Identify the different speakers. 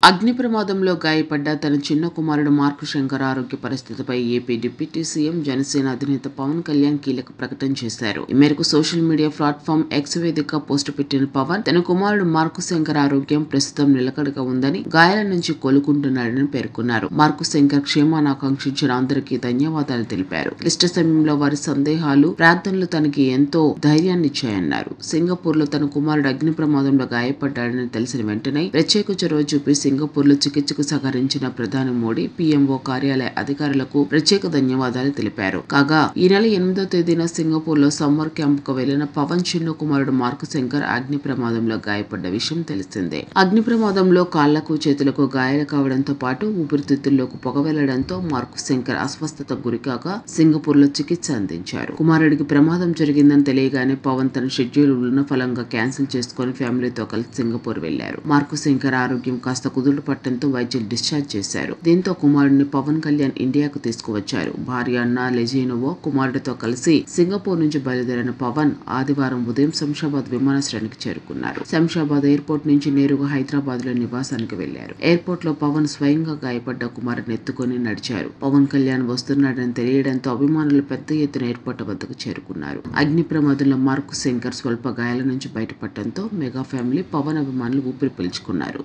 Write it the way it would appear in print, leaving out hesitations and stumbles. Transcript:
Speaker 1: అగ్ని ప్రమాదంలో గాయపడ్డ తన చిన్న కుమారుడు మార్కు శంకర్ ఆరోగ్య పరిస్థితిపై ఏపీ డిప్యూటీ సీఎం జనసేన అధినేత పవన్ కళ్యాణ్ కీలక ప్రకటన చేశారు. ఈ మేరకు సోషల్ మీడియా ప్లాట్ఫామ్ ఎక్స్ వేదికగా పోస్టు పెట్టిన పవన్ తన కుమారుడు మార్కు శంకర్ ఆరోగ్యం ప్రస్తుతం నిలకడగా ఉందని, గాయాల నుంచి కోలుకుంటున్నాడని పేర్కొన్నారు. మార్కు శంకర్ క్షేమాన్ని ఆకాంక్షించిన అందరికీ ధన్యవాదాలు తెలిపారు. క్లిష్ట సమయంలో వారి సందేహాలు, ప్రార్థనలు తనకి ఎంతో ధైర్యాన్నిచ్చాయన్నారు. సింగపూర్ లో తన కుమారుడు అగ్ని ప్రమాదంలో గాయపడ్డాడని తెలిసిన వెంటనే ప్రత్యేక చొరవ చూపి సింగపూర్ లో చికిత్సకు సహకరించిన ప్రధాని మోడీ, పీఎంఓ కార్యాలయ అధికారులకు ప్రత్యేక ధన్యవాదాలు తెలిపారు. కాగా ఈ నెల 8వ తేదీన సింగపూర్ లో సమ్మర్ క్యాంప్ కు వెళ్లిన పవన్ చిన్న కుమారుడు మార్కు శంకర్ అగ్ని ప్రమాదంలో గాయపడ్డ విషయం తెలిసిందే. అగ్ని ప్రమాదంలో కాళ్లకు, చేతులకు గాయాలు కావడంతో పాటు ఊపిరితిత్తుల్లోకి పొగ వెళ్లడంతో మార్కు శంకర్ అస్వస్థతకు గురికాగా సింగపూర్ లో చికిత్స అందించారు. కుమారుడికి ప్రమాదం జరిగిందని తెలియగానే పవన్ తన షెడ్యూల్ ఉన్న ఫలంగా క్యాన్సిల్ చేసుకుని ఫ్యామిలీతో కలిసి సింగపూర్ వెళ్లారు. మార్కు శంకర్ ఆరోగ్యం కాస్త కుదురు పట్టడంతో వైద్యులు డిశ్చార్జ్ చేశారు. దీంతో కుమారుడిని పవన్ కళ్యాణ్ ఇండియాకు తీసుకువచ్చారు. భార్య అన్నా లెజీనోవో కుమారుడితో కలిసి సింగపూర్ నుంచి బయలుదేరిన పవన్ ఆదివారం ఉదయం శంషాబాద్ విమానాశ్రయానికి చేరుకున్నారు. శంషాబాద్ ఎయిర్పోర్ట్ నుంచి నేరుగా హైదరాబాద్ లో నివాసానికి వెళ్లారు. ఎయిర్పోర్ట్ లో పవన్ స్వయంగా గాయపడ్డ కుమారుడిని ఎత్తుకొని నడిచారు. పవన్ కళ్యాణ్ వస్తున్నాడని తెలియడంతో అభిమానులు పెద్ద ఎత్తున ఎయిర్పోర్ట్ వద్దకు చేరుకున్నారు. అగ్ని ప్రమాదంలో మార్కు శంకర్ స్వల్ప గాయాల నుంచి బయటపడటంతో మెగా ఫ్యామిలీ, పవన్ అభిమానులు ఊపిరి పీల్చుకున్నారు.